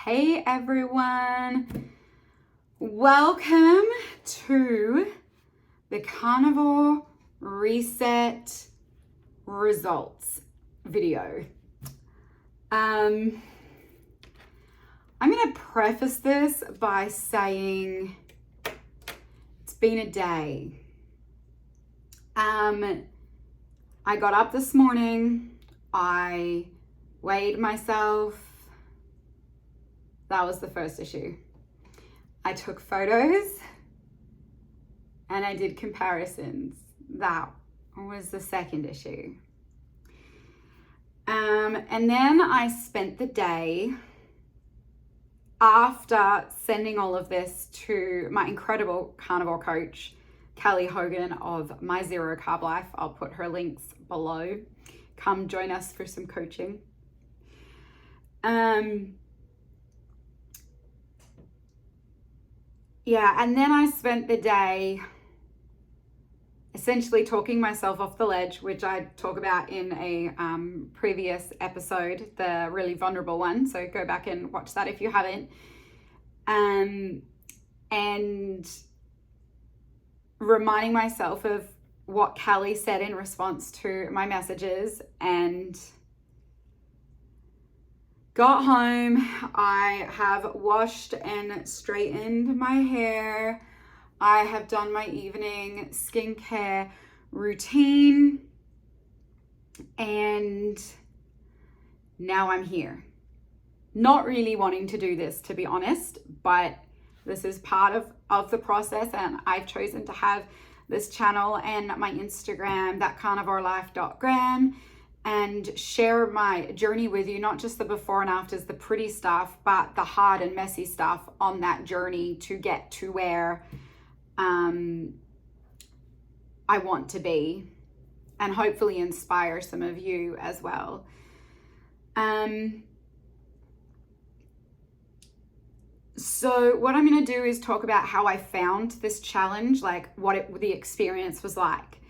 Hey everyone, welcome to the Carnivore Reset Results video. I'm going to preface this by saying it's been a day. I got up this morning, I weighed myself. That was the first issue. I took photos and I did comparisons. That was the second issue. And then I spent the day after sending all of this to my incredible carnivore coach, Kelly Hogan of My Zero Carb Life. I'll put her links below. Come join us for some coaching. Yeah, and then I spent the day essentially talking myself off the ledge, which I talk about in a previous episode, the really vulnerable one. So go back and watch that if you haven't. And reminding myself of what Kelly said in response to my messages, and got home. I have washed and straightened my hair. I have done my evening skincare routine, and now I'm here. Not really wanting to do this, to be honest, but this is part of the process, and I've chosen to have this channel and my Instagram, thatcarnivorelife.gram, and share my journey with you, not just the before and afters, the pretty stuff, but the hard and messy stuff on that journey to get to where I want to be, and hopefully inspire some of you as well. So what I'm going to do is talk about how I found this challenge, like what the experience was like.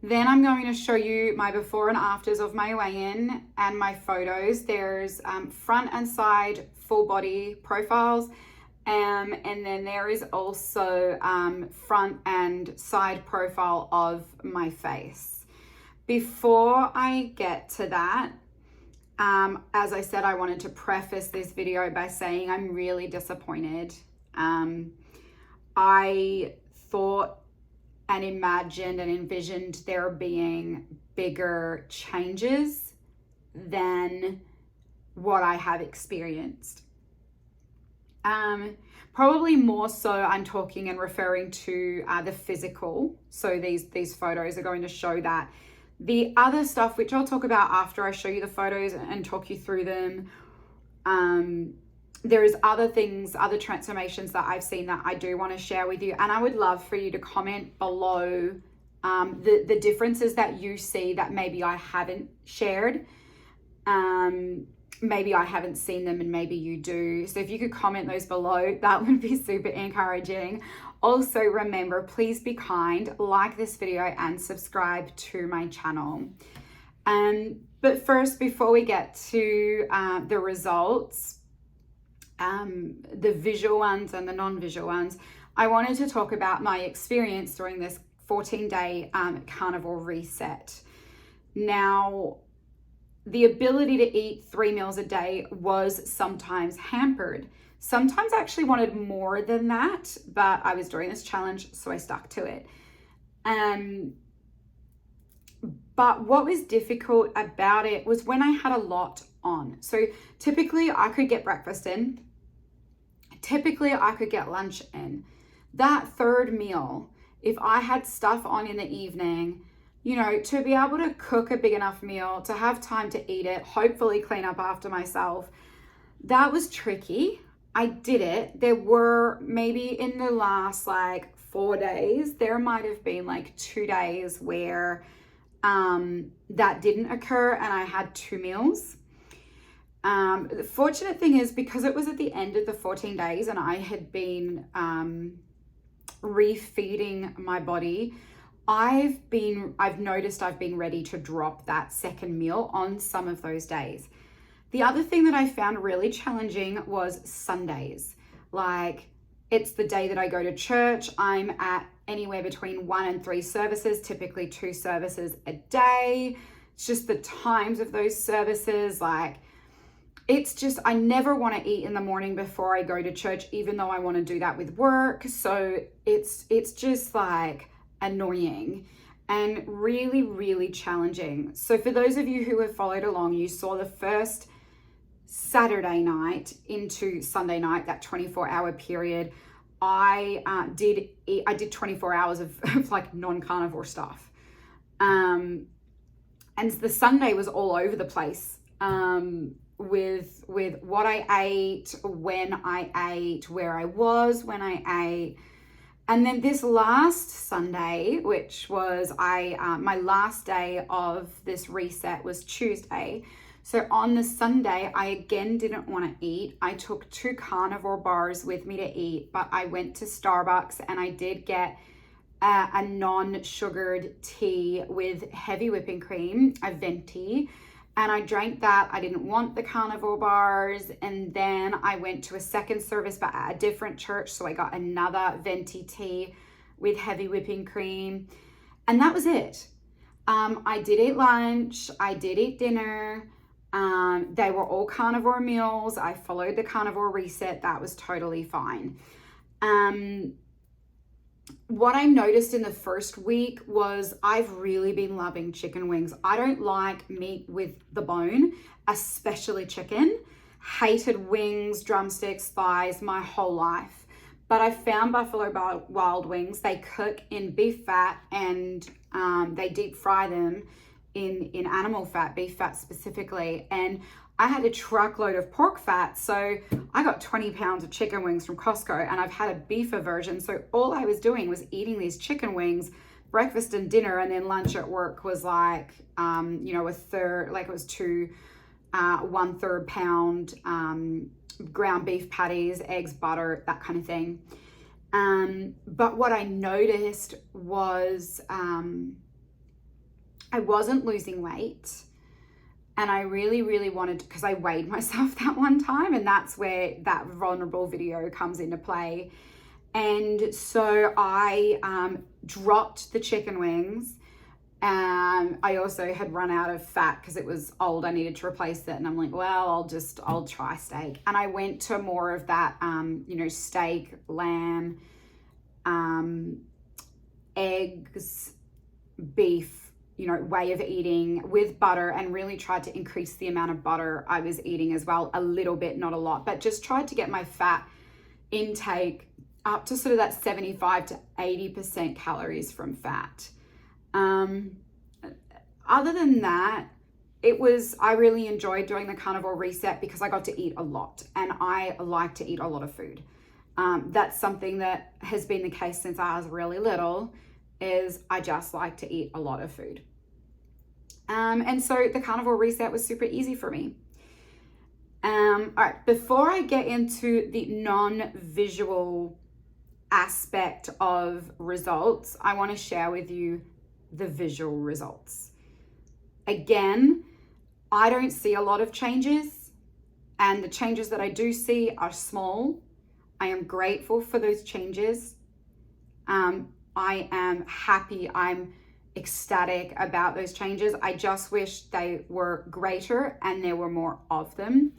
Then I'm going to show you my before and afters of my weigh-in and my photos. There's front and side full body profiles. And then there is also front and side profile of my face. Before I get to that, as I said, I wanted to preface this video by saying I'm really disappointed. I thought and imagined and envisioned there being bigger changes than what I have experienced. Probably more so I'm talking and referring to the physical. So these photos are going to show that. The other stuff, which I'll talk about after I show you the photos and talk you through them, there is other things, other transformations that I've seen that I do want to share with you. And I would love for you to comment below the differences that you see that maybe I haven't shared. Maybe I haven't seen them and maybe you do. So if you could comment those below, that would be super encouraging. Also remember, please be kind, like this video and subscribe to my channel. But first, before we get to the results, the visual ones and the non-visual ones, I wanted to talk about my experience during this 14-day carnivore reset. Now, the ability to eat 3 meals a day was sometimes hampered. Sometimes I actually wanted more than that, but I was doing this challenge, so I stuck to it. But what was difficult about it was when I had a lot on. So typically I could get breakfast in. Typically I could get lunch in. That third meal, if I had stuff on in the evening, you know, to be able to cook a big enough meal, to have time to eat it, hopefully clean up after myself, that was tricky. I did it. There were maybe in the last 4 days, there might have been 2 days where that didn't occur and I had 2 meals. The fortunate thing is, because it was at the end of the 14 days and I had been refeeding my body, I've noticed I've been ready to drop that second meal on some of those days. The other thing that I found really challenging was Sundays. Like, it's the day that I go to church. I'm at anywhere between 1 and 3 services, typically 2 services a day. It's just the times of those services. Like, it's just, I never want to eat in the morning before I go to church, even though I want to do that with work. So it's just like annoying and really, really challenging. So for those of you who have followed along, you saw the first Saturday night into Sunday night, that 24-hour period, I did 24 hours of like non-carnivore stuff. And the Sunday was all over the place with what I ate, when I ate, where I was when I ate. And then this last Sunday, which was my last day of this reset, was Tuesday. So on the Sunday, I again didn't want to eat. I took 2 carnivore bars with me to eat, but I went to Starbucks and I did get a non-sugared tea with heavy whipping cream, a venti, and I drank that. I didn't want the carnivore bars. And then I went to a second service, but at a different church. So I got another venti tea with heavy whipping cream. And that was it. I did eat lunch. I did eat dinner. They were all carnivore meals. I followed the carnivore reset. That was totally fine. What I noticed in the first week was I've really been loving chicken wings. I don't like meat with the bone, especially chicken. Hated wings, drumsticks, thighs my whole life. But I found Buffalo Wild Wings. They cook in beef fat and they deep fry them in animal fat, beef fat specifically. And I had a truckload of pork fat, so I got 20 pounds of chicken wings from Costco, and I've had a beefer version. So all I was doing was eating these chicken wings, breakfast and dinner, and then lunch at work was like, a third, like it was 2 1/3 pound ground beef patties, eggs, butter, that kind of thing. But what I noticed was I wasn't losing weight. And I really, really wanted, because I weighed myself that one time, and that's where that vulnerable video comes into play. And so I dropped the chicken wings. I also had run out of fat because it was old. I needed to replace it. And I'm like, well, I'll try steak. And I went to more of that, steak, lamb, eggs, beef, way of eating with butter, and really tried to increase the amount of butter I was eating as well, a little bit, not a lot, but just tried to get my fat intake up to sort of that 75 to 80% calories from fat. Other than that, I really enjoyed doing the carnivore reset because I got to eat a lot, and I like to eat a lot of food. That's something that has been the case since I was really little, is I just like to eat a lot of food. And so the carnivore reset was super easy for me. All right, before I get into the non-visual aspect of results, I want to share with you the visual results. Again, I don't see a lot of changes, and the changes that I do see are small. I am grateful for those changes. I am happy, I'm ecstatic about those changes. I just wish they were greater and there were more of them.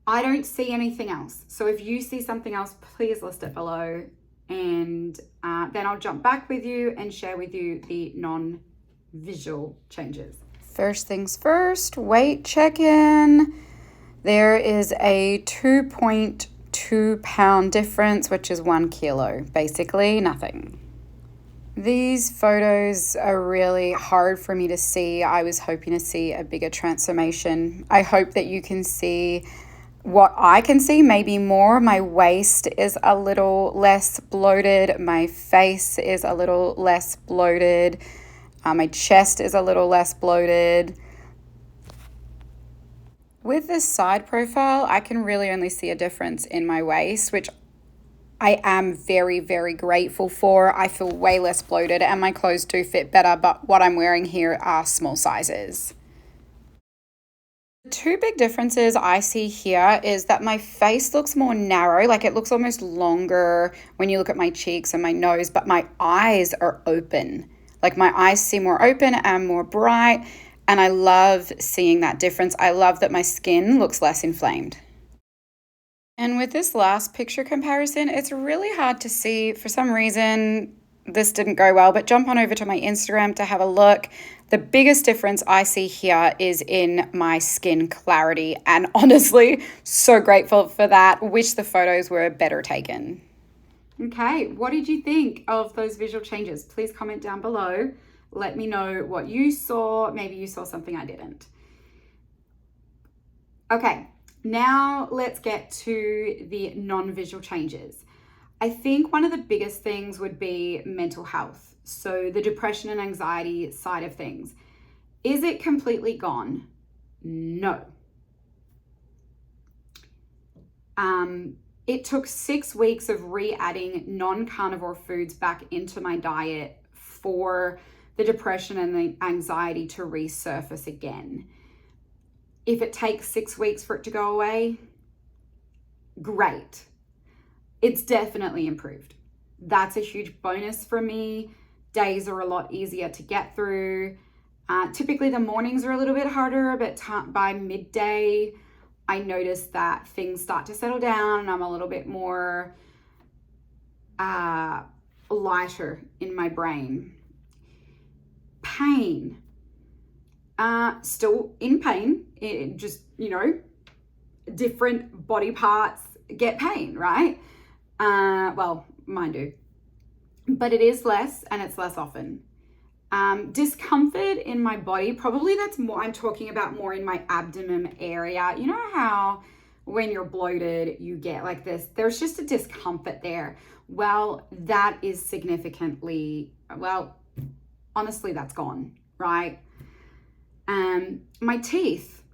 I don't see anything else. So if you see something else, please list it below, and then I'll jump back with you and share with you the non-visual changes. First things first, weight check-in. There is a 2.2 pound difference, which is 1 kilo, basically nothing. These photos are really hard for me to see. I was hoping to see a bigger transformation. I hope that you can see what I can see, maybe more. My waist is a little less bloated. My face is a little less bloated. My chest is a little less bloated. With this side profile, I can really only see a difference in my waist, which I am very, very grateful for. I feel way less bloated and my clothes do fit better, but what I'm wearing here are small sizes. Two big differences I see here is that my face looks more narrow, like it looks almost longer when you look at my cheeks and my nose, but my eyes are open. Like my eyes seem more open and more bright, and I love seeing that difference. I love that my skin looks less inflamed. And with this last picture comparison, it's really hard to see. For some reason, this didn't go well, but jump on over to my Instagram to have a look. The biggest difference I see here is in my skin clarity. And honestly, so grateful for that. Wish the photos were better taken. Okay, what did you think of those visual changes? Please comment down below. Let me know what you saw. Maybe you saw something I didn't. Okay, now let's get to the non-visual changes. I think one of the biggest things would be mental health. So the depression and anxiety side of things. Is it completely gone? No. It took 6 weeks of re-adding non-carnivore foods back into my diet for the depression and the anxiety to resurface again. If it takes 6 weeks for it to go away, great. It's definitely improved. That's a huge bonus for me. Days are a lot easier to get through. Typically the mornings are a little bit harder, but by midday, I notice that things start to settle down and I'm a little bit more lighter in my brain. Pain. Still in pain. It just, different body parts get pain, right? Well, mine do. But it is less and it's less often. Discomfort in my body, probably that's more, I'm talking about more in my abdomen area. You know how when you're bloated, you get like this, there's just a discomfort there. Well, that is significantly, honestly, that's gone, right? My teeth,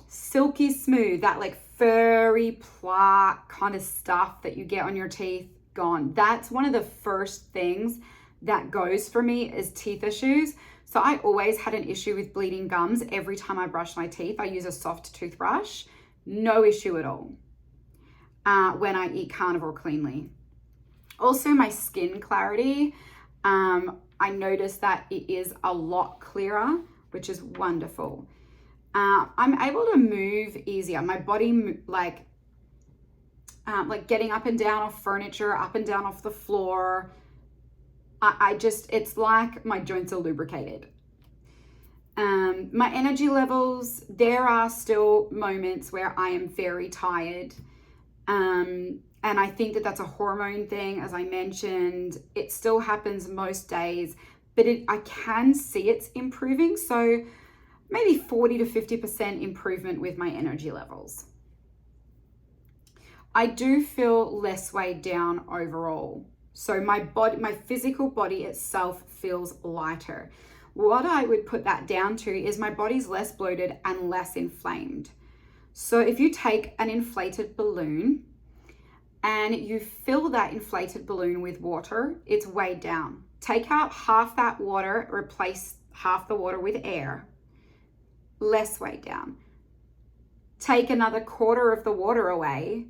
silky smooth, that like furry plaque kind of stuff that you get on your teeth, gone. That's one of the first things that goes for me is teeth issues. So I always had an issue with bleeding gums every time I brush my teeth. I use a soft toothbrush, no issue at all when I eat carnivore cleanly. Also my skin clarity, I noticed that it is a lot clearer, which is wonderful. I'm able to move easier. My body, like getting up and down off furniture, up and down off the floor. It's like my joints are lubricated. My energy levels, there are still moments where I am very tired. And I think that that's a hormone thing, as I mentioned. It still happens most days, but I can see it's improving. So maybe 40 to 50% improvement with my energy levels. I do feel less weighed down overall. So my physical body itself feels lighter. What I would put that down to is my body's less bloated and less inflamed. So if you take an inflated balloon and you fill that inflated balloon with water, it's weighed down. Take out half that water, replace half the water with air, less weighed down. Take another quarter of the water away,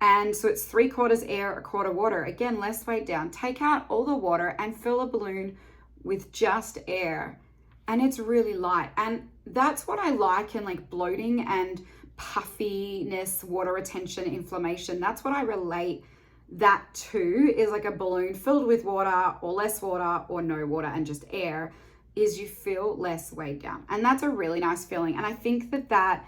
and so it's 3/4 air, 1/4 water. Again, less weighed down. Take out all the water and fill a balloon with just air, and it's really light. And that's what I like in like bloating and puffiness, water retention, inflammation. That's what I relate that to, is like a balloon filled with water or less water or no water and just air, is you feel less weighed down. And that's a really nice feeling. And I think that that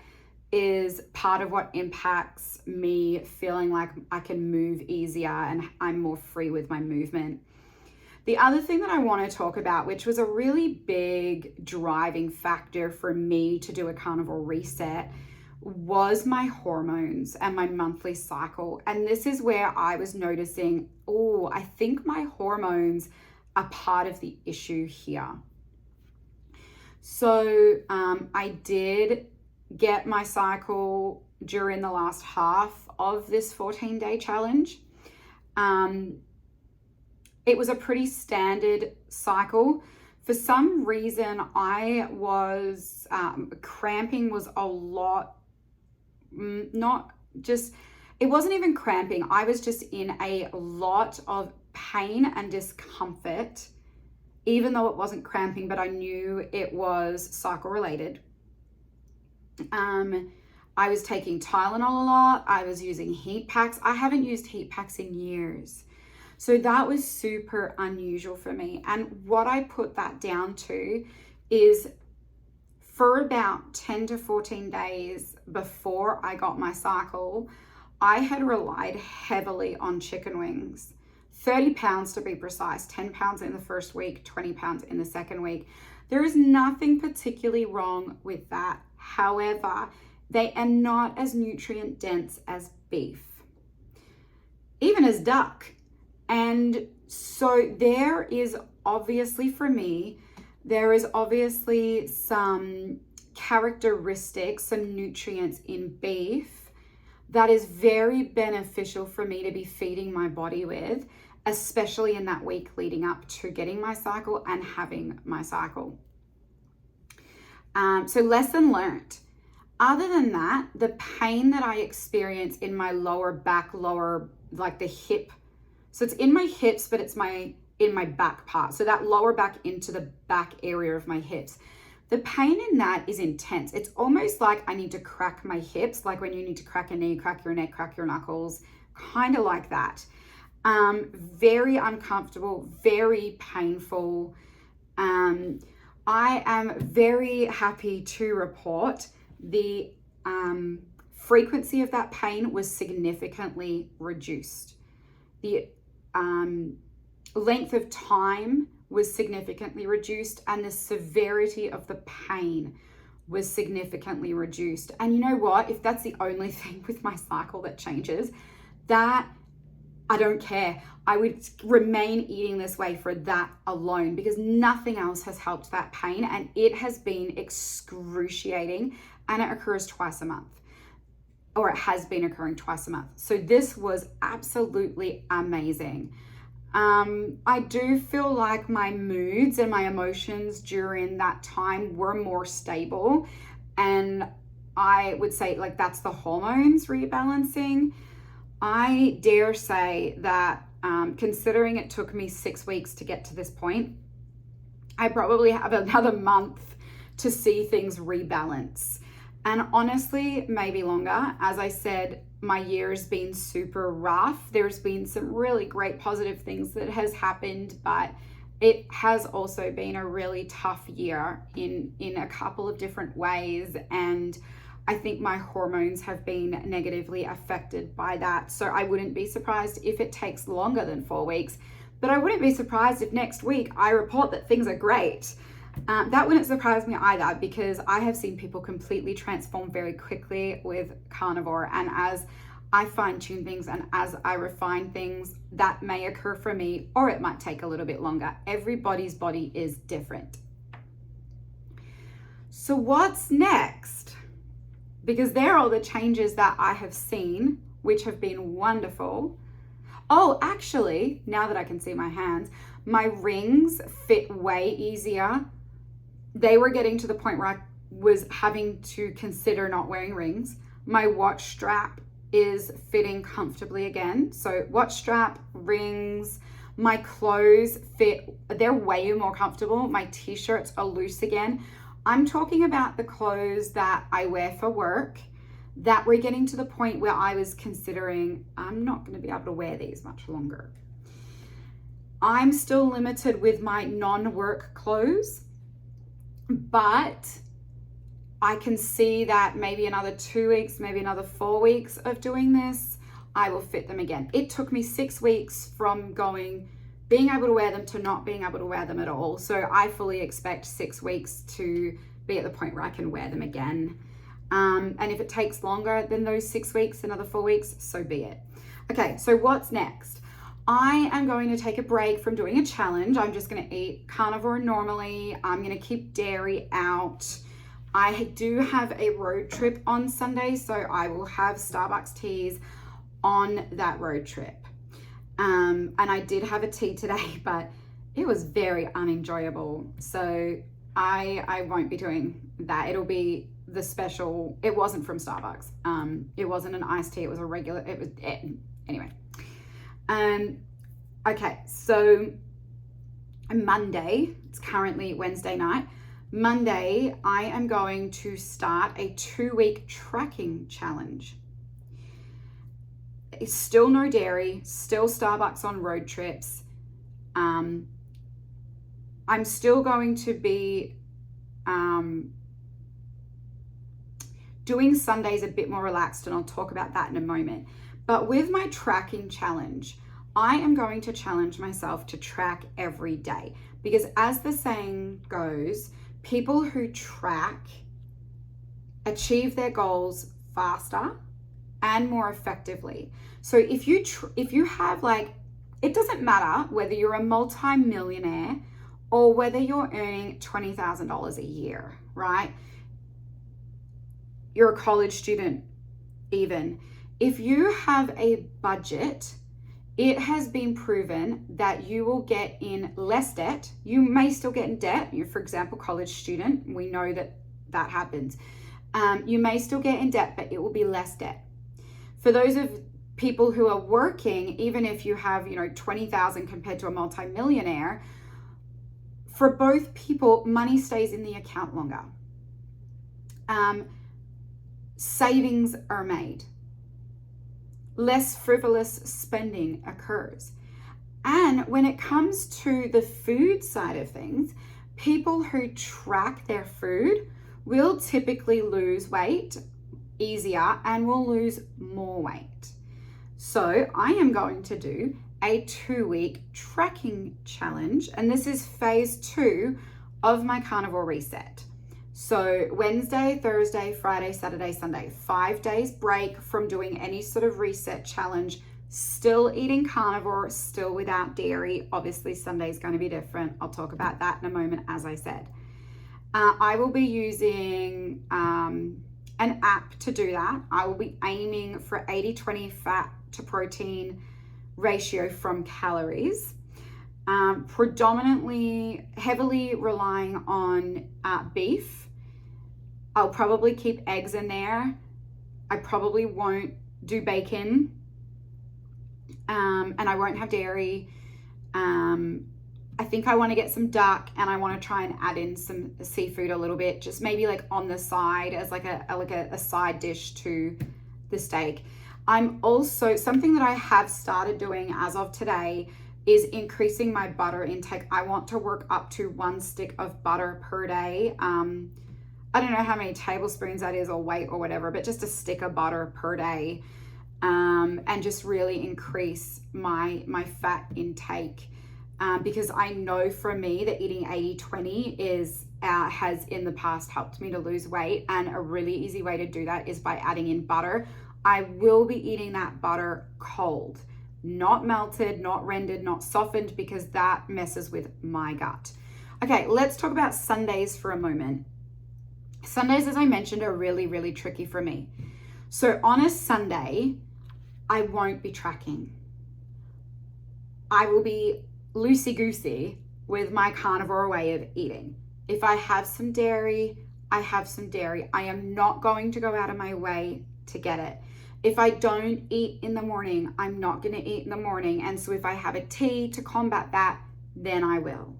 is part of what impacts me feeling like I can move easier and I'm more free with my movement. The other thing that I want to talk about, which was a really big driving factor for me to do a carnivore reset, was my hormones and my monthly cycle. And this is where I was noticing, I think my hormones are part of the issue here. So I did get my cycle during the last half of this 14-day challenge. It was a pretty standard cycle For some reason, I was, cramping was a lot, not just, it wasn't even cramping. I was just in a lot of pain and discomfort, even though it wasn't cramping, but I knew it was cycle related. I was taking Tylenol a lot. I was using heat packs. I haven't used heat packs in years. So that was super unusual for me. And what I put that down to is for about 10 to 14 days before I got my cycle, I had relied heavily on chicken wings. 30 pounds to be precise, 10 pounds in the first week, 20 pounds in the second week. There is nothing particularly wrong with that. However, they are not as nutrient dense as beef, even as duck. And so there is obviously, for me, there is obviously some characteristics, some nutrients in beef that is very beneficial for me to be feeding my body with, especially in that week leading up to getting my cycle and having my cycle. So lesson learned. Other than that, the pain that I experience in my lower back, like the hip, so it's in my hips, but it's in my back part. So that lower back into the back area of my hips. The pain in that is intense. It's almost like I need to crack my hips, like when you need to crack a knee, crack your neck, crack your knuckles, kind of like that. Very uncomfortable, very painful. I am very happy to report the frequency of that pain was significantly reduced. The length of time was significantly reduced, and the severity of the pain was significantly reduced. And you know what? If that's the only thing with my cycle that changes, that I don't care. I would remain eating this way for that alone, because nothing else has helped that pain, and it has been excruciating, and it occurs twice a month, or it has been occurring twice a month. So this was absolutely amazing. I do feel like my moods and my emotions during that time were more stable, and I would say like that's the hormones rebalancing. I dare say that considering it took me 6 weeks to get to this point, I probably have another month to see things rebalance. And honestly, maybe longer. As I said, my year's been super rough. There's been some really great positive things that has happened, but it has also been a really tough year in a couple of different ways. And I think my hormones have been negatively affected by that. So I wouldn't be surprised if it takes longer than 4 weeks, but I wouldn't be surprised if next week I report that things are great. That wouldn't surprise me either, because I have seen people completely transform very quickly with Carnivore. And as I fine tune things and as I refine things, that may occur for me, or it might take a little bit longer. Everybody's body is different. So what's next? Because there are all the changes that I have seen, which have been wonderful. Oh, actually, now that I can see my hands, my rings fit way easier. They were getting to the point where I was having to consider not wearing rings. My watch strap is fitting comfortably again. So watch strap, rings, my clothes fit, they're way more comfortable. My t-shirts are loose again. I'm talking about the clothes that I wear for work that were getting to the point where I was considering I'm not going to be able to wear these much longer. I'm still limited with my non-work clothes, but I can see that maybe another 2 weeks, maybe another 4 weeks of doing this, I will fit them again. It took me 6 weeks from being able to wear them to not being able to wear them at all. So I fully expect 6 weeks to be at the point where I can wear them again. And if it takes longer than those 6 weeks, another 4 weeks, so be it. Okay, so what's next? I am going to take a break from doing a challenge. I'm just going to eat carnivore normally. I'm going to keep dairy out. I do have a road trip on Sunday, so I will have Starbucks teas on that road trip. And I did have a tea today, but it was very unenjoyable. So I won't be doing that. It'll be the special. It wasn't from Starbucks. It wasn't an iced tea. It was a regular. Anyway. Okay, so Monday, it's currently Wednesday night. Monday, I am going to start a 2-week tracking challenge. It's still no dairy, still Starbucks on road trips. I'm still going to be doing Sundays a bit more relaxed, and I'll talk about that in a moment. But with my tracking challenge, I am going to challenge myself to track every day, because as the saying goes, people who track achieve their goals faster and more effectively. So if you have, like, it doesn't matter whether you're a multi-millionaire or whether you're earning $20,000 a year, right? You're a college student even. If you have a budget, it has been proven that you will get in less debt. You may still get in debt. You're, for example, college student. We know that happens. You may still get in debt, but it will be less debt. For those of people who are working, even if you have, 20,000 compared to a multimillionaire, for both people, money stays in the account longer. Savings are made. Less frivolous spending occurs. And when it comes to the food side of things, people who track their food will typically lose weight easier and will lose more weight. So I am going to do a 2-week tracking challenge, and this is phase 2 of my carnivore reset. So Wednesday, Thursday, Friday, Saturday, Sunday, 5 days break from doing any sort of reset challenge, still eating carnivore, still without dairy. Obviously Sunday is going to be different. I'll talk about that in a moment, as I said. I will be using an app to do that. I will be aiming for 80-20 fat to protein ratio from calories. Predominantly heavily relying on beef. I'll probably keep eggs in there. I probably won't do bacon, and I won't have dairy. I think I want to get some duck, and I want to try and add in some seafood a little bit, just maybe like on the side as like a side dish to the steak. I'm also, something that I have started doing as of today is increasing my butter intake. I want to work up to 1 stick of butter per day. I don't know how many tablespoons that is, or weight or whatever, but just a stick of butter per day, and just really increase my fat intake, because I know for me that eating 80-20 has in the past helped me to lose weight, and a really easy way to do that is by adding in butter. I will be eating that butter cold, not melted, not rendered, not softened, because that messes with my gut. Okay, let's talk about Sundays for a moment. Sundays, as I mentioned, are really, really tricky for me. So on a Sunday, I won't be tracking. I will be loosey-goosey with my carnivore way of eating. If I have some dairy, I have some dairy. I am not going to go out of my way to get it. If I don't eat in the morning, I'm not going to eat in the morning. And so if I have a tea to combat that, then I will.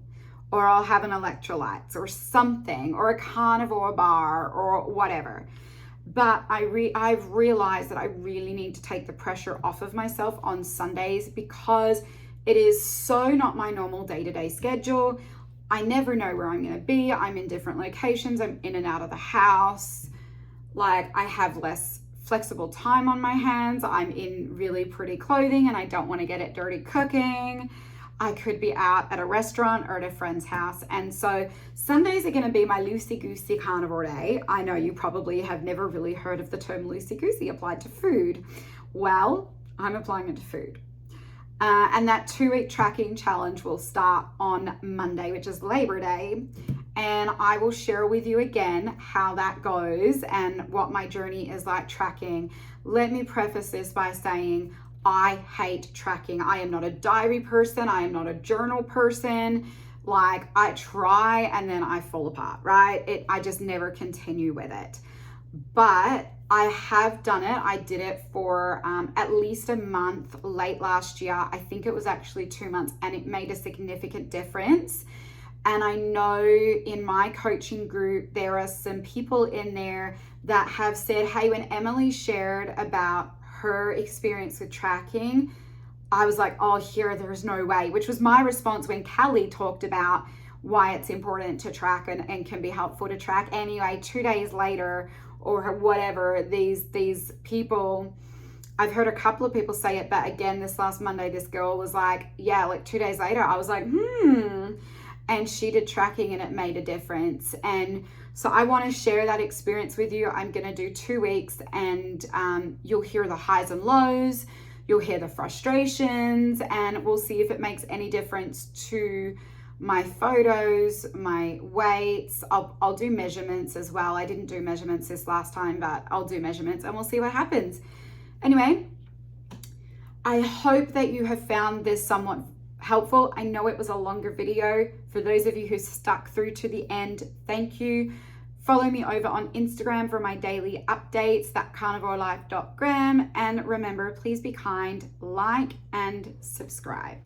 Or I'll have an electrolytes or something, or a carnivore bar or whatever. But I've realized that I really need to take the pressure off of myself on Sundays, because it is so not my normal day-to-day schedule. I never know where I'm going to be. I'm in different locations. I'm in and out of the house. Like, I have less flexible time on my hands. I'm in really pretty clothing and I don't want to get it dirty cooking. I could be out at a restaurant or at a friend's house. And so Sundays are going to be my loosey-goosey carnivore day. I know you probably have never really heard of the term loosey-goosey applied to food. Well, I'm applying it to food. And that 2-week tracking challenge will start on Monday, which is Labor Day. And I will share with you again how that goes and what my journey is like tracking. Let me preface this by saying I hate tracking. I am not a diary person. I am not a journal person. Like, I try and then I fall apart, right? I just never continue with it. But I have done it. I did it for at least a month late last year. I think it was actually 2 months, and it made a significant difference. And I know in my coaching group, there are some people in there that have said, hey, when Emily shared about her experience with tracking, I was like, oh, there's no way, which was my response when Kelly talked about why it's important to track and can be helpful to track. Anyway, 2 days later or whatever, these people, I've heard a couple of people say it, but again, this last Monday, this girl was like, yeah, like 2 days later, I was like, and she did tracking and it made a difference. And so I want to share that experience with you. I'm going to do 2 weeks, and you'll hear the highs and lows. You'll hear the frustrations, and we'll see if it makes any difference to my photos, my weights. I'll do measurements as well. I didn't do measurements this last time, but I'll do measurements and we'll see what happens. Anyway, I hope that you have found this somewhat helpful. I know it was a longer video. For those of you who stuck through to the end, thank you. Follow me over on Instagram for my daily updates, that carnivorelife.gram. And remember, please be kind, like, and subscribe.